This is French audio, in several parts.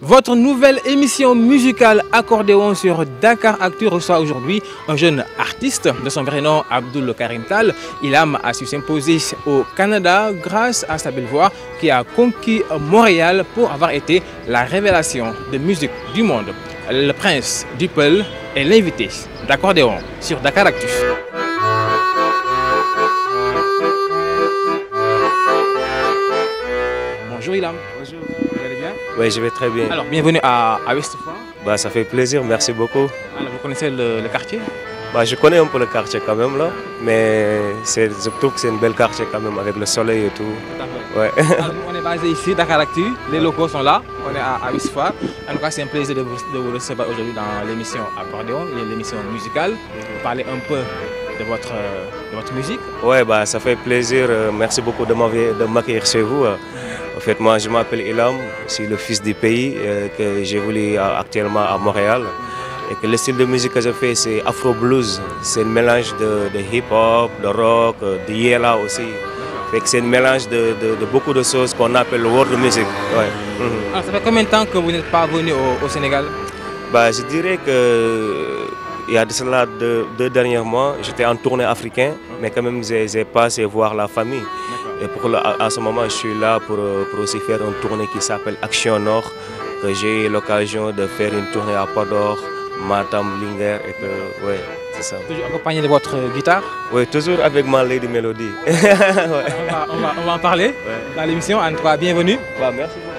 Votre nouvelle émission musicale accordéon sur Dakar Actu reçoit aujourd'hui un jeune artiste de son vrai nom Abdul Karim Tal. Ilham a su s'imposer au Canada grâce à sa belle voix qui a conquis Montréal pour avoir été la révélation de musique du monde. Le prince du Peul est l'invité d'accordéon sur Dakar Actu. Bonjour Ilham. Bonjour. Vous allez bien? Oui, je vais très bien. Alors, bienvenue à Westford. Bah, ça fait plaisir, merci beaucoup. Alors, vous connaissez le quartier? Bah, je connais un peu le quartier quand même là, mais je trouve que c'est une belle quartier quand même avec le soleil et tout. Tout à fait. Ouais. Alors, on est basé ici, Dakar Actu. Les locaux sont là. On est à Westford. En tout cas, c'est un plaisir de vous recevoir aujourd'hui dans l'émission Accordéon, l'émission musicale. Vous parlez un peu de votre musique. Ouais, bah, ça fait plaisir. Merci beaucoup de m'accueillir chez vous. En fait, moi, je m'appelle Ilham, je suis le fils du pays que j'évolue actuellement à Montréal. Et que le style de musique que je fais, c'est Afro-Blues. C'est un mélange de hip-hop, de rock, de yella aussi. C'est un mélange de beaucoup de choses qu'on appelle world music. Ouais. Alors, ça fait combien de temps que vous n'êtes pas venu au Sénégal? Bah, je dirais que il y a de cela deux derniers mois, j'étais en tournée africaine, mais quand même j'ai passé voir la famille. Et à ce moment, je suis là pour aussi faire une tournée qui s'appelle Action Nord, que j'ai eu l'occasion de faire une tournée à Podor, Matam, Linguère, et que, ouais, c'est ça. Toujours accompagné de votre guitare? Oui, toujours avec ma Lady Melody. Ouais. On va en parler dans l'émission. En tout cas, bienvenue. Bah, merci beaucoup.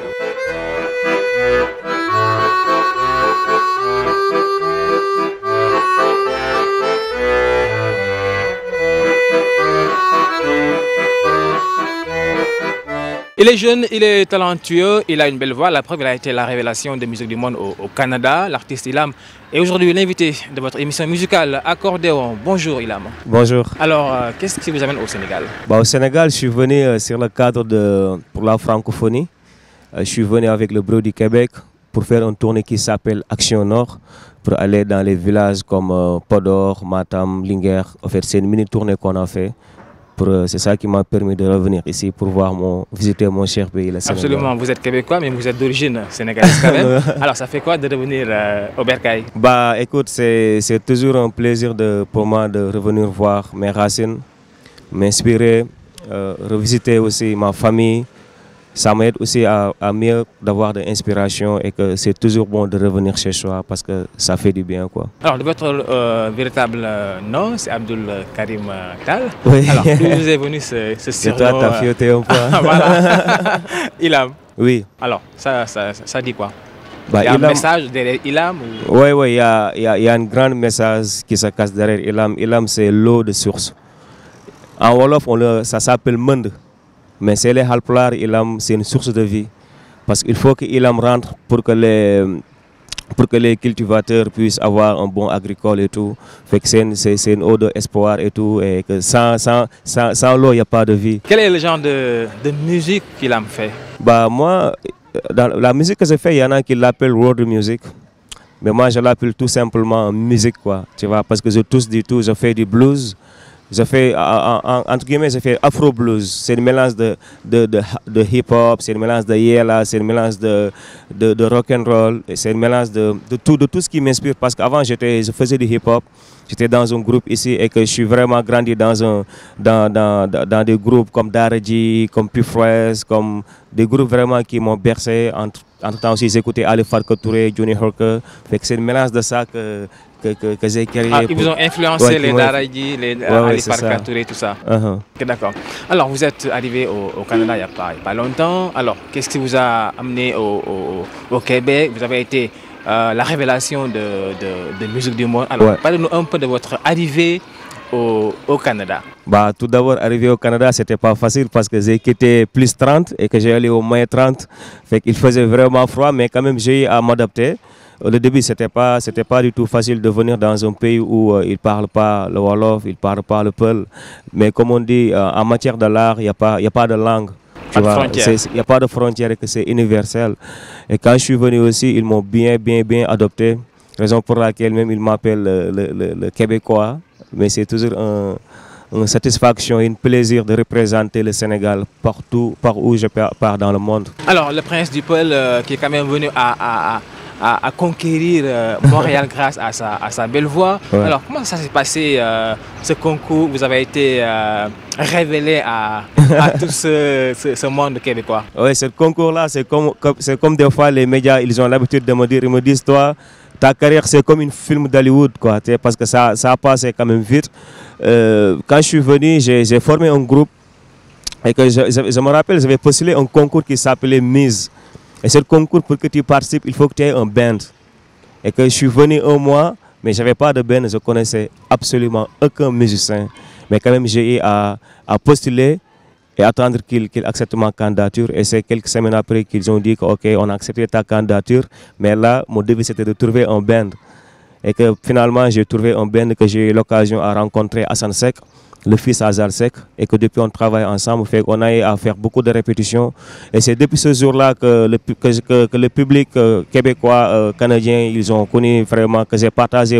Il est jeune, il est talentueux, il a une belle voix. La preuve, il a été la révélation de musique du monde au Canada, l'artiste Ilham. Et aujourd'hui, l'invité de votre émission musicale Accordéon. Bonjour Ilham. Bonjour. Alors, qu'est-ce qui vous amène au Sénégal? Bah, au Sénégal, je suis venu sur le cadre pour la francophonie. Je suis venu avec le Bureau du Québec pour faire une tournée qui s'appelle Action Nord, pour aller dans les villages comme Podor, Matam, Linguère. En fait, c'est une mini-tournée qu'on a fait. C'est ça qui m'a permis de revenir ici pour visiter mon cher pays, le Sénégal. Absolument, vous êtes québécois, mais vous êtes d'origine sénégalaise quand même. Alors, ça fait quoi de revenir au Bercail? Bah, écoute, c'est toujours un plaisir pour moi de revenir voir mes racines, m'inspirer, revisiter aussi ma famille. Ça m'aide aussi à mieux d'avoir de l'inspiration et que c'est toujours bon de revenir chez soi parce que ça fait du bien, quoi. Alors, votre véritable nom, c'est Abdul Karim Tal. Oui. Alors, d'où vous est venu ce surnom? C'est toi, t'as fioté un peu. Voilà. Ilham. Oui. Alors, ça dit quoi? Bah, il y a un message derrière Ilham ou... Oui, il y a un grand message qui se cache derrière Ilham. Ilham, c'est l'eau de source. En Wolof, ça s'appelle Mende. Mais c'est les Halpulaar, Ilham, c'est une source de vie. Parce qu'il faut que Ilham rentre pour que les cultivateurs puissent avoir un bon agricole et tout. Fait que c'est une eau d'espoir et tout. Et que sans l'eau, il n'y a pas de vie. Quel est le genre de musique qu'Ilham fait? Bah, moi, dans la musique que je fais, il y en a qui l'appellent world music. Mais moi, je l'appelle tout simplement musique, quoi. Tu vois, parce que je touche du tout, je fais du blues. Je fais, entre guillemets, je fais afro-blues. C'est un mélange de hip-hop, c'est un mélange de yella, c'est un mélange de rock'n'roll. C'est un mélange de tout ce qui m'inspire. Parce qu'avant, je faisais du hip-hop. J'étais dans un groupe ici et que je suis vraiment grandi dans des groupes comme Daraji, comme Pufres, comme des groupes vraiment qui m'ont bercé. Entre-temps aussi, j'écoutais Ali Farka Touré, Johnny Hooker. C'est un mélange de ça que j'ai créé. Ah, ils vous ont influencé, ouais, les Daraji, les Ali Farka Touré, tout ça. Okay, d'accord. Alors, vous êtes arrivé au Canada il n'y a pas longtemps. Alors, qu'est-ce qui vous a amené au Québec? Vous avez été la révélation de musique du monde. Alors, ouais, parlez-nous un peu de votre arrivée au Canada. Bah, tout d'abord, arrivé au Canada, c'était pas facile parce que j'ai quitté plus 30 et que j'ai allé au moins 30. Fait qu'il faisait vraiment froid, mais quand même, j'ai eu à m'adapter. Au début, c'était pas du tout facile de venir dans un pays où ils ne parlent pas le Wolof, ils ne parlent pas le Peul. Mais comme on dit, en matière de l'art, il n'y a pas de langue. Il n'y a pas de frontière et que c'est universel. Et quand je suis venu aussi, ils m'ont bien adopté. Raison pour laquelle même ils m'appellent le Québécois. Mais c'est toujours une satisfaction, un plaisir de représenter le Sénégal partout, par où je pars dans le monde. Alors, le Prince du Peul qui est quand même venu à conquérir Montréal grâce à sa belle voix. Ouais. Alors, comment ça s'est passé, ce concours? Vous avez été révélé à tout ce monde québécois. Oui, ce concours-là, c'est comme des fois les médias, ils ont l'habitude de me dire, ils me disent, toi, ta carrière, c'est comme un film d'Hollywood, quoi, parce que ça a passé quand même vite. Quand je suis venu, j'ai formé un groupe et que je me rappelle, j'avais postulé un concours qui s'appelait Mise. Et ce concours, pour que tu participes, il faut que tu aies un band. Et que je suis venu un mois, mais je n'avais pas de band, je connaissais absolument aucun musicien. Mais quand même, j'ai eu à postuler et attendre qu'ils acceptent ma candidature. Et c'est quelques semaines après qu'ils ont dit que, OK, on a accepté ta candidature. Mais là, mon début, c'était de trouver un band. Et que finalement, j'ai trouvé un band que j'ai eu l'occasion à rencontrer Hassan Seck, le fils Hazard Seck, et que depuis on travaille ensemble, fait qu'on a eu à faire beaucoup de répétitions. Et c'est depuis ce jour-là que le public québécois, canadien, ils ont connu vraiment que j'ai partagé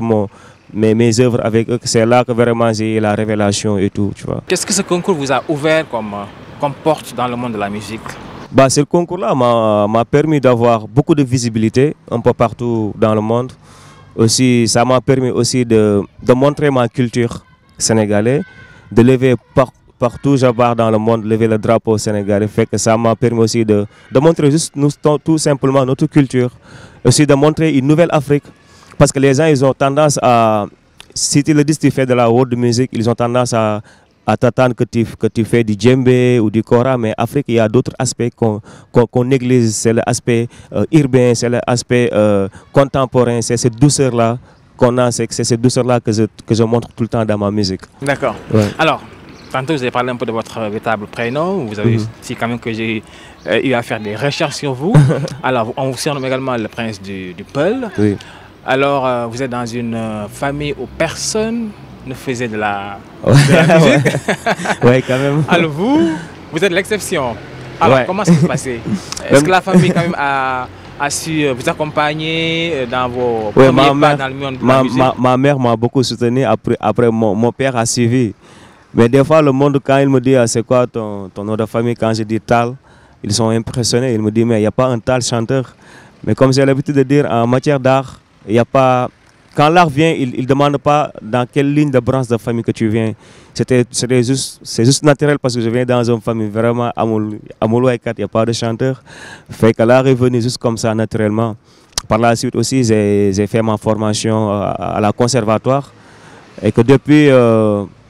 mes œuvres avec eux. C'est là que vraiment j'ai eu la révélation et tout, tu vois. Qu'est-ce que ce concours vous a ouvert comme porte dans le monde de la musique? Bah, ce concours-là m'a permis d'avoir beaucoup de visibilité un peu partout dans le monde. Aussi, ça m'a permis aussi de montrer ma culture sénégalaise, de lever partout où je pars dans le monde, lever le drapeau sénégalais. Fait que ça m'a permis aussi de montrer juste tout simplement notre culture. Aussi de montrer une nouvelle Afrique. Parce que les gens, ils ont tendance à, si tu le dis, tu fais de la world music, ils ont tendance à t'attendre que tu fais du djembé ou du kora, mais Afrique, il y a d'autres aspects qu'on néglige. C'est l'aspect urbain, c'est l'aspect contemporain, c'est cette douceur-là qu'on a, c'est cette douceur-là que je montre tout le temps dans ma musique. D'accord. Ouais. Alors, tantôt vous avez parlé un peu de votre véritable prénom, vous avez dit quand même que j'ai eu à faire des recherches sur vous. Alors, on vous surnomme également le Prince du Peul. Oui. Alors, vous êtes dans une famille où personne ne faisait de la musique. Oui, quand même. Alors vous êtes l'exception. Alors comment ça s'est passé? Est-ce que la famille quand même a su vous accompagner dans vos premiers pas dans le monde de la musique? Ma mère m'a beaucoup soutenu, après mon père a suivi. Mais des fois le monde, quand il me dit c'est quoi ton nom de famille, quand je dis Tal, ils sont impressionnés. Ils me disent mais il n'y a pas un Tal chanteur. Mais comme j'ai l'habitude de dire, en matière d'art, il n'y a pas... Quand l'art vient, il ne demande pas dans quelle ligne de branche de famille que tu viens. C'est juste naturel parce que je viens dans une famille vraiment amoulouaïkat, il n'y a pas de chanteur. Fait que l'art est venu juste comme ça naturellement. Par la suite aussi, j'ai fait ma formation à la conservatoire. Et que depuis,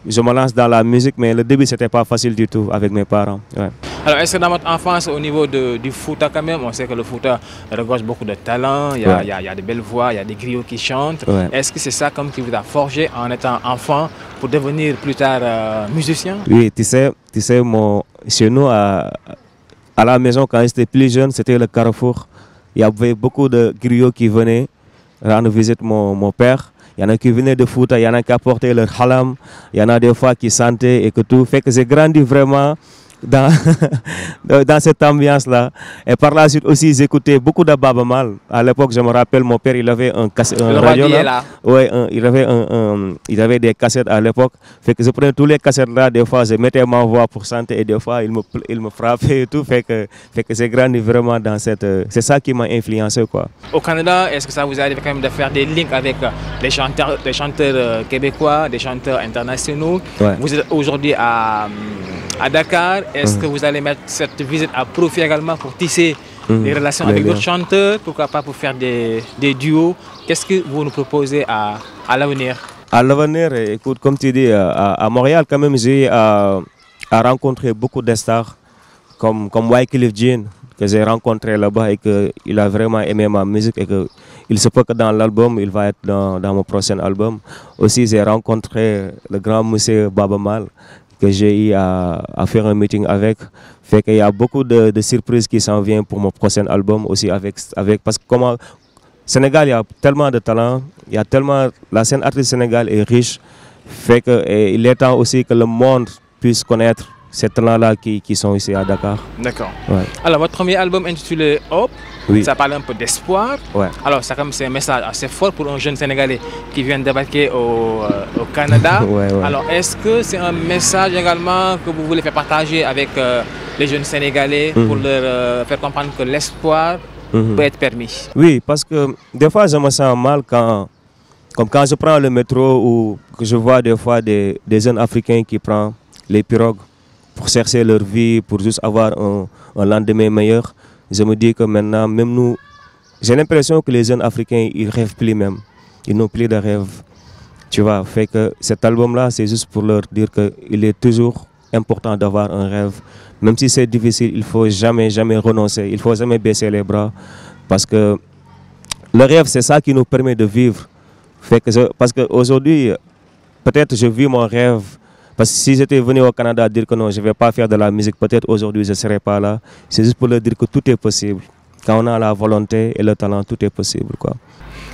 je me lance dans la musique, mais le début, ce n'était pas facile du tout avec mes parents. Ouais. Alors, est-ce que dans votre enfance, au niveau du Fouta quand même, on sait que le Fouta regorge beaucoup de talent, il y a de belles voix, il y a des griots qui chantent. Ouais. Est-ce que c'est ça comme qui vous a forgé en étant enfant pour devenir plus tard musicien? Oui, tu sais chez nous, à la maison, quand j'étais plus jeune, c'était le carrefour. Il y avait beaucoup de griots qui venaient rendre visite mon père. Il y en a qui venaient de Fouta, il y en a qui apportaient leur halam, il y en a des fois qui chantaient et que tout. Fait que j'ai grandi vraiment dans cette ambiance-là. Et par la suite aussi, j'écoutais beaucoup de Baba Mal. À l'époque, je me rappelle, mon père, il avait un radio là. Ouais, il avait des cassettes à l'époque. Fait que je prenais tous les cassettes là, des fois, je mettais ma voix pour chanter et des fois, il me frappait et tout. Fait que j'ai grandi vraiment dans cette... C'est ça qui m'a influencé, quoi. Au Canada, est-ce que ça vous arrive quand même de faire des liens avec des chanteurs québécois, des chanteurs internationaux? Ouais. Vous êtes aujourd'hui à Dakar. Est-ce que vous allez mettre cette visite à profit également pour tisser des relations avec d'autres chanteurs, pourquoi pas pour faire des duos? Qu'est-ce que vous nous proposez à l'avenir? À l'avenir, écoute, comme tu dis, à Montréal, quand même, j'ai à rencontrer beaucoup de stars comme Wyclef Jean, que j'ai rencontré là-bas et qu'il a vraiment aimé ma musique et qu'il se peut que dans l'album, il va être dans mon prochain album. Aussi, j'ai rencontré le grand monsieur Baba Mal, que j'ai eu à faire un meeting avec. Fait qu'il y a beaucoup de surprises qui s'en viennent pour mon prochain album aussi parce que comment Sénégal, il y a tellement de talent, la scène artistique Sénégal est riche. Fait que il est temps aussi que le monde puisse connaître ces talents-là qui sont ici à Dakar. D'accord. Ouais. Alors, votre premier album intitulé Hope, Oui. ça parle un peu d'espoir. Ouais. Alors, c'est un message assez fort pour un jeune Sénégalais qui vient de débarquer au Canada. Ouais, ouais. Alors, est-ce que c'est un message également que vous voulez faire partager avec les jeunes Sénégalais pour leur faire comprendre que l'espoir peut être permis? Oui, parce que des fois, je me sens mal comme quand je prends le métro ou que je vois des fois des jeunes Africains qui prennent les pirogues pour chercher leur vie, pour juste avoir un lendemain meilleur. Je me dis que maintenant, même nous, j'ai l'impression que les jeunes Africains, ils rêvent plus même. Ils n'ont plus de rêves. Tu vois, fait que cet album-là, c'est juste pour leur dire qu'il est toujours important d'avoir un rêve. Même si c'est difficile, il ne faut jamais renoncer. Il ne faut jamais baisser les bras. Parce que le rêve, c'est ça qui nous permet de vivre. Fait que parce qu'aujourd'hui, peut-être je vis mon rêve. Parce que si j'étais venu au Canada dire que non, je ne vais pas faire de la musique, peut-être aujourd'hui je ne serais pas là. C'est juste pour leur dire que tout est possible. Quand on a la volonté et le talent, tout est possible, quoi.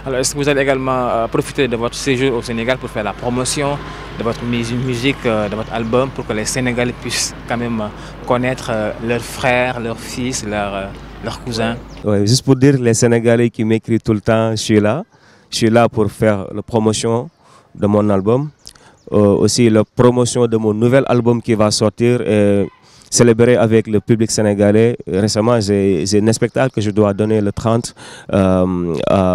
Alors, est-ce que vous allez également profiter de votre séjour au Sénégal pour faire la promotion de votre musique, de votre album, pour que les Sénégalais puissent quand même connaître leurs frères, leurs fils, leurs cousins? Ouais, juste pour dire, les Sénégalais qui m'écrivent tout le temps, je suis là. Je suis là pour faire la promotion de mon album. Aussi la promotion de mon nouvel album qui va sortir et célébrer avec le public sénégalais. Récemment, j'ai un spectacle que je dois donner le 30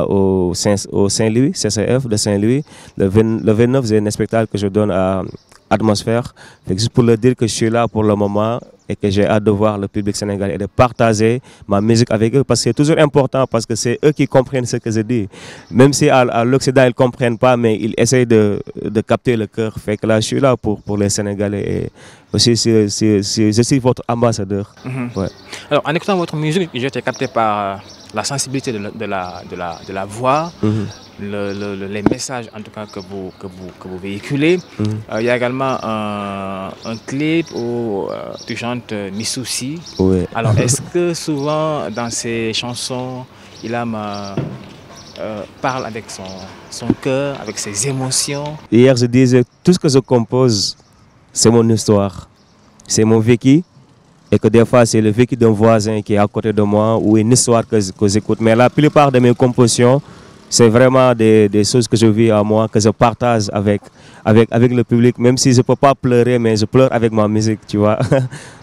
au Saint-Louis, CCF de Saint-Louis. Le 29, j'ai un spectacle que je donne à Atmosphère. Juste pour leur dire que je suis là pour le moment et que j'ai hâte de voir le public sénégalais et de partager ma musique avec eux, parce que c'est toujours important, parce que c'est eux qui comprennent ce que je dis. Même si à l'Occident ils ne comprennent pas, mais ils essayent de capter le cœur. Fait que là, je suis là pour les Sénégalais et aussi je suis votre ambassadeur. Ouais. Alors, en écoutant votre musique, j'ai été capté par la sensibilité de la voix, les messages en tout cas que vous véhiculez. Il y a également un clip où tu chantes Missouci. Ouais. Alors, est-ce que souvent dans ces chansons, Ilham parle avec son cœur, avec ses émotions? Hier, je disais, tout ce que je compose, c'est mon histoire, c'est mon vécu. Et que des fois, c'est le vécu d'un voisin qui est à côté de moi ou une histoire que j'écoute. Mais la plupart de mes compositions, c'est vraiment des choses que je vis à moi, que je partage avec le public. Même si je ne peux pas pleurer, mais je pleure avec ma musique, tu vois.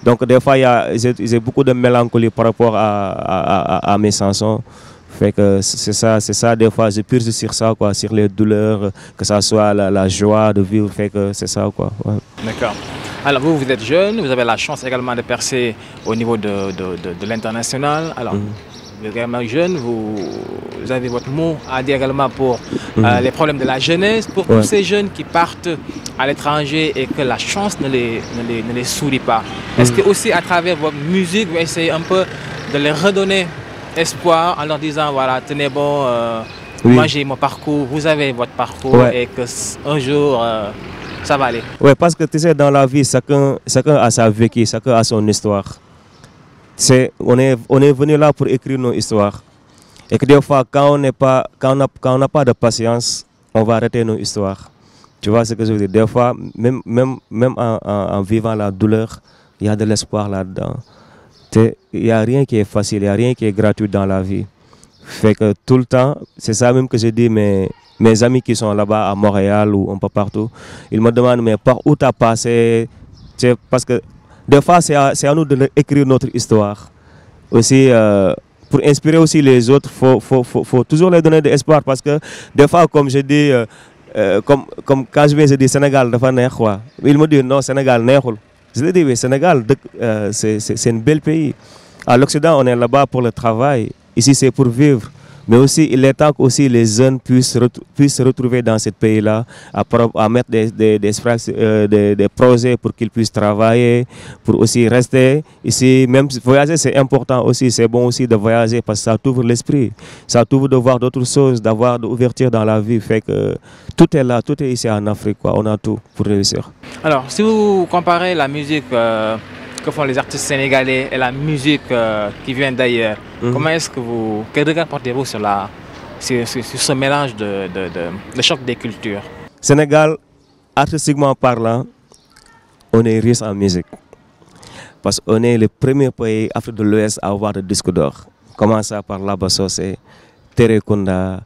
Donc des fois, j'ai beaucoup de mélancolie par rapport à mes chansons. Fait que c'est ça, des fois, je purge sur ça, quoi, sur les douleurs, que ça soit la joie de vivre. Fait que c'est ça, quoi. Ouais. D'accord. Alors vous êtes jeune, vous avez la chance également de percer au niveau de l'international. Alors vous êtes également jeune, vous avez votre mot à dire également pour les problèmes de la jeunesse, pour tous ces jeunes qui partent à l'étranger et que la chance ne les sourit pas. Est-ce que aussi à travers votre musique, vous essayez un peu de les redonner espoir en leur disant voilà, tenez bon, moi j'ai mon parcours, vous avez votre parcours et qu'un jour ça va aller. Oui, parce que tu sais, dans la vie, chacun a sa vécu, chacun a son histoire. On est venu là pour écrire nos histoires. Et que des fois, quand on n'a pas de patience, on va arrêter nos histoires. Tu vois ce que je veux dire? Des fois, même en vivant la douleur, il y a de l'espoir là-dedans. Il n'y a rien qui est facile, il n'y a rien qui est gratuit dans la vie. Fait que tout le temps, c'est ça même que je dis, mes amis qui sont là-bas à Montréal ou un peu partout, ils me demandent mais par où tu as passé? Parce que des fois, c'est à nous d'écrire notre histoire. Aussi, pour inspirer aussi les autres, faut toujours leur donner de l'espoir. Parce que des fois, comme je dis, comme quand je viens, je dis Sénégal, ils me disent non, Sénégal, nekhul. Je leur dis oui, Sénégal, c'est un bel pays. À l'Occident, on est là-bas pour le travail. Ici, c'est pour vivre. Mais aussi, il est temps que aussi les jeunes puissent se retrouver dans ce pays-là, à mettre des projets pour qu'ils puissent travailler, pour aussi rester ici. Même voyager, c'est important aussi. C'est bon aussi de voyager parce que ça t'ouvre l'esprit. Ça t'ouvre de voir d'autres choses, d'avoir de l'ouverture dans la vie. Fait que tout est là, tout est ici en Afrique, quoi. On a tout pour réussir. Alors, si vous comparez la musique que font les artistes sénégalais et la musique qui vient d'ailleurs, comment est-ce que quel regard portez-vous sur ce mélange de choc des cultures? Sénégal, artistiquement parlant, on est riche en musique. parce qu'on est le premier pays Afrique de l'Ouest à avoir des disques d'or. Commençant par Laba Sossé, Tere Kunda,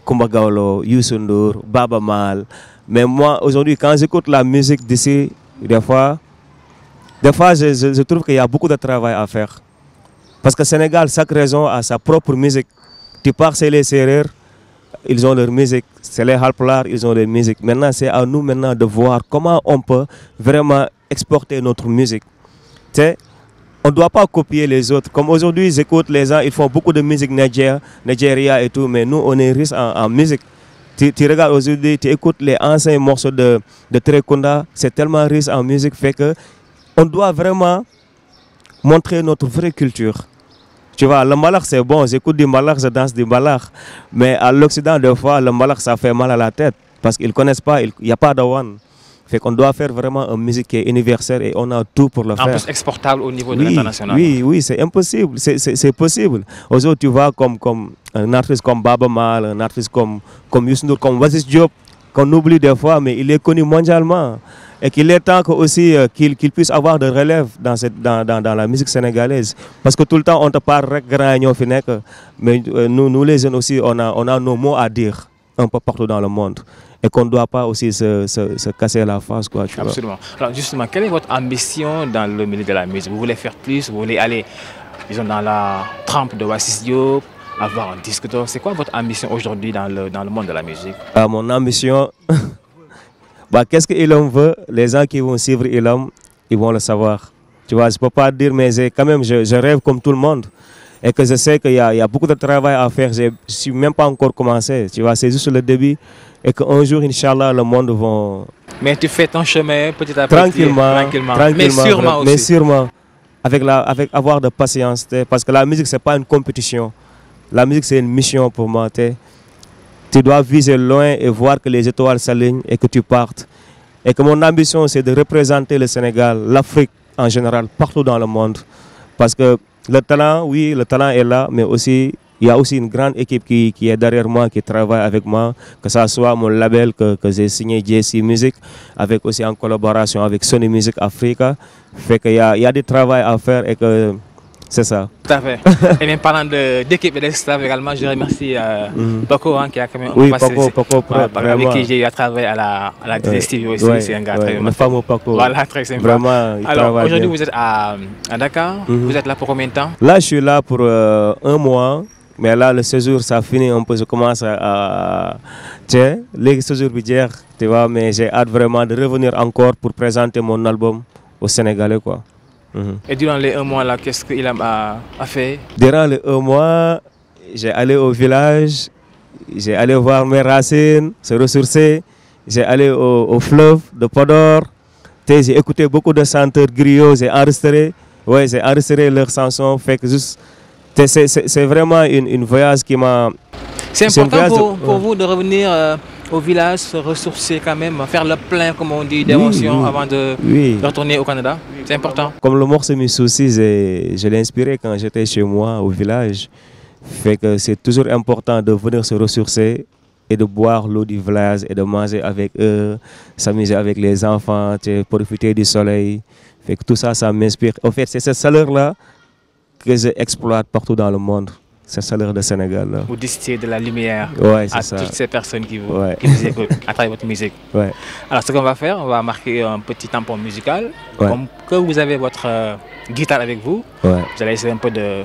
Kumba Gawlo, Youssou Ndour, Baba Maal. Mais moi, aujourd'hui, quand j'écoute la musique d'ici, des fois je trouve qu'il y a beaucoup de travail à faire. Parce que Sénégal, chaque région a sa propre musique. Tu pars chez les Sérères, ils ont leur musique. C'est les Halpulaar, ils ont leur musique. Maintenant, c'est à nous maintenant de voir comment on peut vraiment exporter notre musique. Tu sais, on ne doit pas copier les autres. Comme aujourd'hui, j'écoute les gens, ils font beaucoup de musique Nigeria et tout, mais nous, on est riche en musique. Tu regardes aujourd'hui, tu écoutes les anciens morceaux de Tere Kunda, c'est tellement riche en musique, fait que on doit vraiment montrer notre vraie culture. Tu vois, le malak c'est bon, j'écoute du malak, je danse du malak, mais à l'Occident, des fois, le malak ça fait mal à la tête, parce qu'ils ne connaissent pas, il n'y a pas de one. Fait qu'on doit faire vraiment une musique qui est universelle et on a tout pour le faire. En plus exportable au niveau de l'international. Oui, c'est impossible, c'est possible. Aujourd'hui, tu vois, comme un artiste comme Baba Maal, un artiste comme Youssou Ndour, comme Wasis Diop, qu'on oublie des fois, mais il est connu mondialement. Et qu'il est temps aussi qu'il puisse avoir de relève dans la musique sénégalaise. Parce que tout le temps, on te parle grand, mais nous les jeunes aussi, on a nos mots à dire un peu partout dans le monde. Et qu'on ne doit pas aussi se casser la face, quoi, tu Absolument. Alors justement, quelle est votre ambition dans le milieu de la musique? Vous voulez faire plus? Vous voulez aller, disons, dans la trempe de Wasis Diop, avoir un disque d'or? C'est quoi votre ambition aujourd'hui dans le monde de la musique? Mon ambition, qu'est-ce que Ilom veut? Les gens qui vont suivre Ilom, ils vont le savoir. Tu vois, je ne peux pas dire, mais quand même, je rêve comme tout le monde. Et que je sais qu'il y a beaucoup de travail à faire. Je ne suis même pas encore commencé. Tu vois, c'est juste le début. Et qu'un jour, Inch'Allah, le monde va... Mais tu fais ton chemin petit à petit. Tranquillement. Mais sûrement aussi. Mais sûrement. Avec avoir de patience. Parce que la musique, ce n'est pas une compétition. La musique, c'est une mission pour moi. Tu dois viser loin et voir que les étoiles s'alignent et que tu partes. Et que mon ambition, c'est de représenter le Sénégal, l'Afrique en général, partout dans le monde. Parce que le talent, oui, le talent est là, mais aussi, il y a aussi une grande équipe qui est derrière moi, qui travaille avec moi, que ce soit mon label que j'ai signé, JC Music, avec aussi en collaboration avec Sony Music Africa. Fait qu'il y a du travail à faire et que c'est ça. Tout à fait. Et même parlant d'équipe et de staff également, je remercie Paco qui a quand même Paco, avec qui j'ai eu à travailler à la DSTV aussi. Ouais, c'est un gars très le fameux Paco. Voilà, très sympa. Vraiment, il Alors travaille aujourd'hui, bien. vous êtes à Dakar. Vous êtes là pour combien de temps? Là, je suis là pour 1 mois. Mais là, le séjour, ça finit un peu. Je commence à... Tiens, les séjours budgétaires, tu vois, mais j'ai hâte vraiment de revenir encore pour présenter mon album aux Sénégalais, quoi. Et durant les 1 mois là, qu'est-ce qu'il a fait? Durant les 1 mois, j'ai allé au village, j'ai allé voir mes racines, se ressourcer, j'ai allé au fleuve de Podor, j'ai écouté beaucoup de chanteurs griots, j'ai enregistré leurs chansons, fait que juste, c'est vraiment une voyage qui m'a... C'est important pour vous de revenir au village, se ressourcer quand même, faire le plein, comme on dit, d'émotions avant de retourner au Canada. C'est important. Comme le morceau Mes Soucis, je l'ai inspiré quand j'étais chez moi au village. Fait que c'est toujours important de venir se ressourcer et de boire l'eau du village et de manger avec eux, s'amuser avec les enfants, profiter du soleil. Fait que tout ça, ça m'inspire. En fait, c'est cette chaleur-là que j'exploite partout dans le monde. Cette chaleur de Sénégal. Là. Vous distillez de la lumière à toutes ces personnes qui vous écoutent à travers votre musique. Ouais. Alors, ce qu'on va faire, on va marquer un petit tampon musical. Comme que vous avez votre guitare avec vous, vous allez essayer un peu de...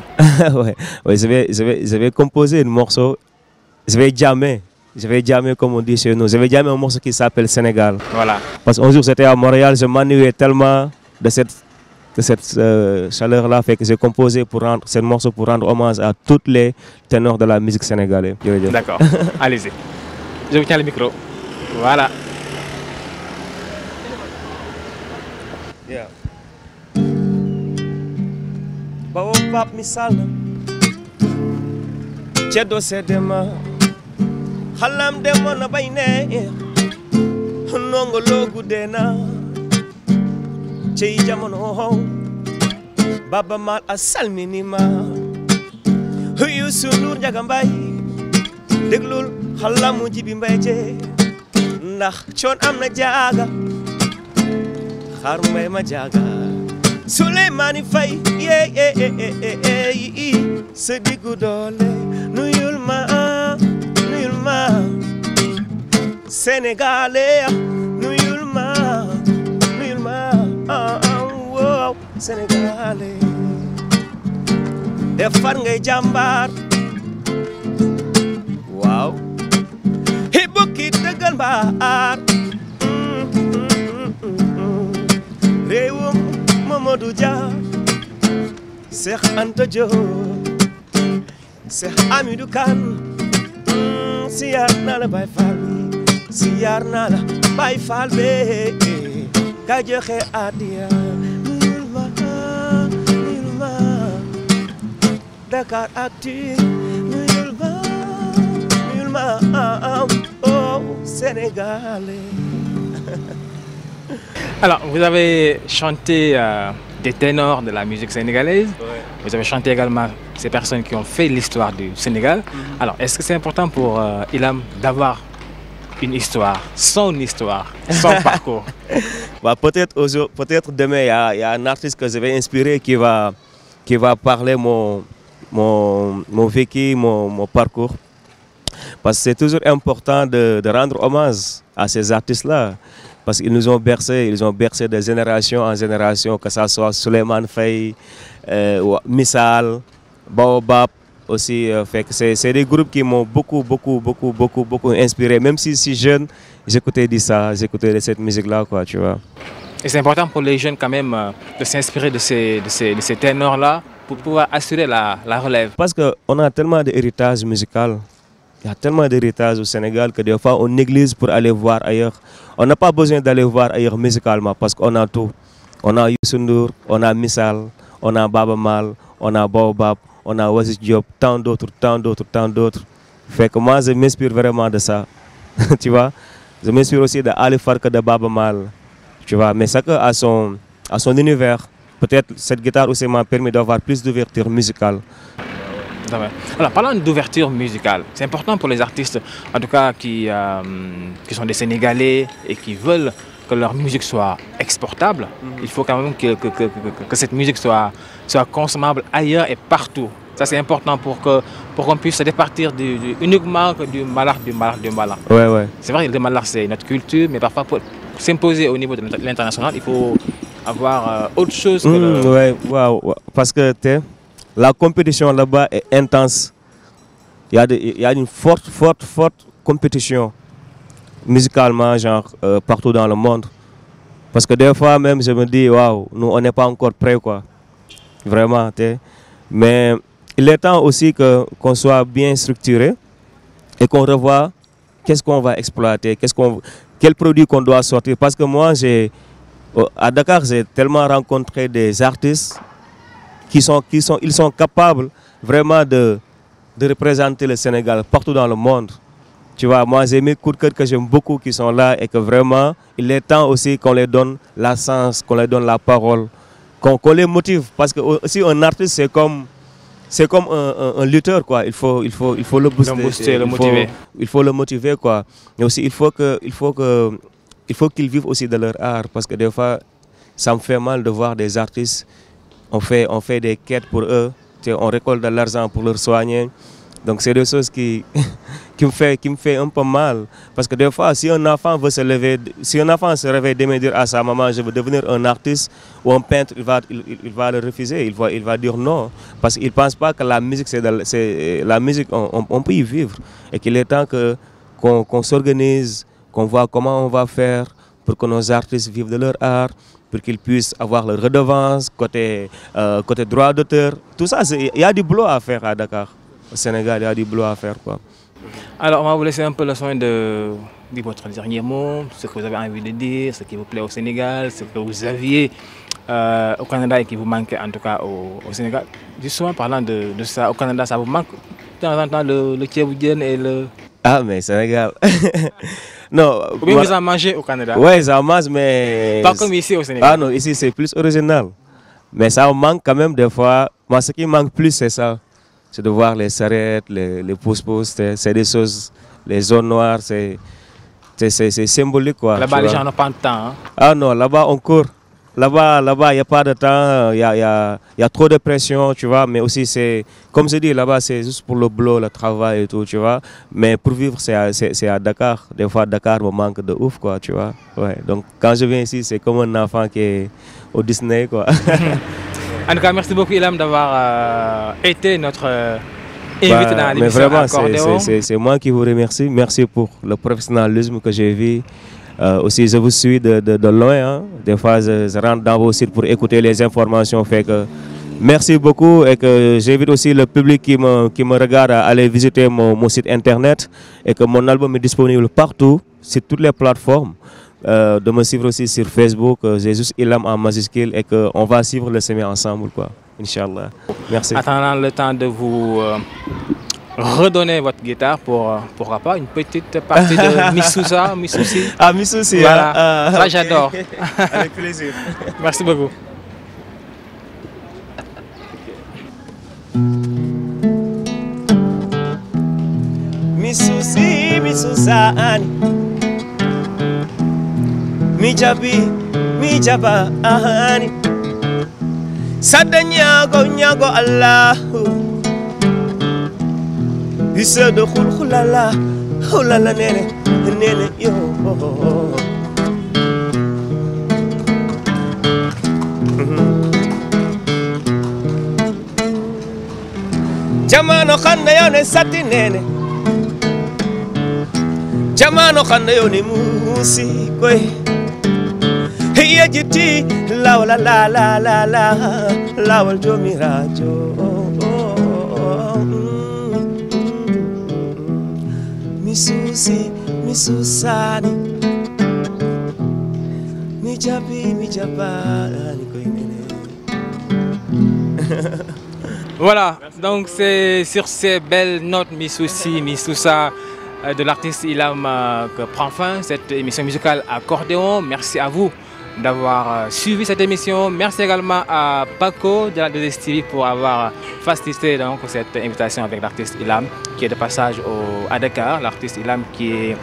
je vais composer un morceau. Je vais jammer comme on dit chez nous. Je vais jammer un morceau qui s'appelle Sénégal. Voilà. Parce qu'un jour, j'étais à Montréal, je m'ennuyais tellement de cette chaleur-là, fait que j'ai composé ce morceau pour rendre hommage à tous les ténors de la musique sénégalaise. D'accord, allez-y. Je vous tiens le micro. Voilà. Bawo pap misal ceddo sedema halam demo na bayne nongo logu dena cey jamono Baba Maal a salminima Youssou Ndour Njaga Mbay déglul xalamu Jibi Mbay je ndax coon am na jaaga xaar mbay ma jaaga Souleymane Faye yeah yeah yeah yeah sa diggu doole nuyul ma Sénégalais nuyul ma wow Sénégalais defar ngay jàmbaar waaw hi bukki dëggal mbaar réewum Mamadou Dia Cheikh Anta Diop Cheikh Amidou Kane siyaar naa la Baye Fall siyaar naa la Baye Fall be ka joxe adiya nuyul ma Dakaractu nuyul ma oh Sénégalais. Alors, vous avez chanté des ténors de la musique sénégalaise. Ouais. Vous avez chanté également ces personnes qui ont fait l'histoire du Sénégal. Alors, est-ce que c'est important pour Ilham d'avoir une histoire, son parcours? Bah, peut-être demain, il y a un artiste que je vais inspirer qui va parler mon vécu, mon parcours. Parce que c'est toujours important de rendre hommage à ces artistes-là. Parce qu'ils nous ont bercé, de génération en génération, que ce soit Souleymane Faye, Missal, Baobab aussi. C'est des groupes qui m'ont beaucoup inspiré. Même si jeune, j'écoutais cette musique-là, quoi, tu vois. Et c'est important pour les jeunes quand même de s'inspirer de ces ténors-là pour pouvoir assurer la relève. Parce qu'on a tellement d'héritage musical. Il y a tellement d'héritage au Sénégal que des fois on néglige pour aller voir ailleurs. On n'a pas besoin d'aller voir ailleurs musicalement parce qu'on a tout. On a Youssou Ndour, on a Missal, on a Baba Mal, on a Baobab, on a Wasis Diop, tant d'autres. Fait que moi je m'inspire vraiment de ça. Tu vois? Je m'inspire aussi de Ali Farka, de Baba Mal. Tu vois? Mais chacun a son univers. Peut-être cette guitare aussi m'a permis d'avoir plus d'ouverture musicale. Alors, parlant d'ouverture musicale, c'est important pour les artistes, en tout cas qui sont des Sénégalais et qui veulent que leur musique soit exportable. Il faut quand même que cette musique soit consommable ailleurs et partout. Ça, c'est important pour qu'on puisse se départir uniquement du malach. Ouais. C'est vrai que le malach, c'est notre culture, mais parfois pour s'imposer au niveau de l'international, il faut avoir autre chose que Ouais, wow. Parce que la compétition là-bas est intense. Il y a une forte compétition musicalement, partout dans le monde. Parce que des fois même, je me dis, waouh, nous, on n'est pas encore prêts, quoi. Vraiment, mais il est temps aussi qu'on soit bien structuré et qu'on revoie qu'est-ce qu'on va exploiter, quel produit qu'on doit sortir. Parce que moi, à Dakar, j'ai tellement rencontré des artistes ils sont capables vraiment de représenter le Sénégal partout dans le monde. Tu vois, moi j'ai mes coups de cœur que j'aime beaucoup qui sont là et que vraiment il est temps aussi qu'on les donne la sens, qu'on les donne la parole, qu'on les motive. Parce que aussi un artiste c'est comme un lutteur, quoi. Il faut le booster, le motiver. Il faut le motiver, quoi. Mais aussi il faut qu'ils vivent aussi de leur art, parce que des fois ça me fait mal de voir des artistes. On fait des quêtes pour eux, on récolte de l'argent pour leur soigner. Donc c'est des choses qui me fait un peu mal. Parce que des fois, si un enfant se réveille demain dire à sa maman, je veux devenir un artiste ou un peintre, il va le refuser, il va dire non. Parce qu'il ne pense pas que la musique, la musique, on peut y vivre. Et qu'il est temps qu'on s'organise, qu'on voit comment on va faire pour que nos artistes vivent de leur art, pour qu'ils puissent avoir leur redevance, côté droit d'auteur. Tout ça, il y a du boulot à faire à Dakar. Au Sénégal, il y a du boulot à faire, quoi. Alors, on va vous laisser un peu le soin de dire votre dernier mot, ce que vous avez envie de dire, ce qui vous plaît au Sénégal, ce que vous aviez au Canada et qui vous manque en tout cas au Sénégal. Justement, parlant de ça, au Canada, ça vous manque de temps en temps le thieboudienne et le... Ah, mais Sénégal. Non. Ou bien vous en mangez au Canada? Oui, ça mange, mais... Pas comme ici au Sénégal. Ah non, ici c'est plus original. Mais ça me manque quand même des fois. Moi, ce qui me manque plus, c'est ça. C'est de voir les sarrettes, les pouces-pouces. C'est des choses, les zones noires, c'est symbolique, quoi. Là-bas, les gens n'ont pas de temps. Hein? Ah non, là-bas, on court. Là-bas, il n'y a pas de temps, il y a trop de pression, tu vois. Mais aussi, c'est, comme je dis, là-bas, c'est juste pour le boulot, le travail et tout, tu vois. Mais pour vivre, c'est à Dakar. Des fois, Dakar me manque de ouf, quoi, tu vois. Ouais. Donc, quand je viens ici, c'est comme un enfant qui est au Disney, quoi. En tout cas, merci beaucoup, Ilham, d'avoir été notre invité dans l'émission Accordéon. C'est moi qui vous remercie. Merci pour le professionnalisme que j'ai vu. Aussi, je vous suis de loin. Hein. Des fois, je rentre dans vos sites pour écouter les informations. Fait que merci beaucoup et que j'invite aussi le public qui me regarde à aller visiter mon site internet et que mon album est disponible partout, sur toutes les plateformes. De me suivre aussi sur Facebook, j'ai juste Ilham en majuscule et qu'on va suivre le chemin ensemble, quoi. Inch'Allah. Merci. Attendant le temps de vous redonner votre guitare pour, pourquoi pas, une petite partie de Missoussa, Missoussi. Ah, Missoussi, voilà. Ça, j'adore. Avec plaisir. Merci beaucoup. Missoussi, Missoussa, mi jaba ahani sadda nyago Allah bisa de khulkhulala hulala nene yo jamano khanda yo ne sati nene jamano khanda yo ne musi koy Yajiti la la la la la la la wal jomirajo Missusi Missusani mi jabani Voilà, donc c'est sur ces belles notes Missoussi Missoussa de l'artiste Ilham que prend fin cette émission musicale Accordéon. Merci à vous d'avoir suivi cette émission. Merci également à Paco de la 2STV pour avoir facilité donc cette invitation avec l'artiste Ilham qui est de passage à Dakar. L'artiste Ilham qui est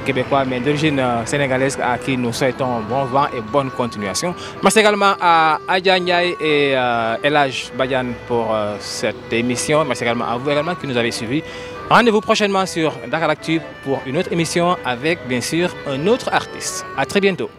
québécois mais d'origine sénégalaise à qui nous souhaitons bon vent et bonne continuation. Merci également à Adja Ndiaye et Elhaj Badiane pour cette émission. Merci également à vous également qui nous avez suivis. Rendez-vous prochainement sur Dakaractu pour une autre émission avec bien sûr un autre artiste. À très bientôt.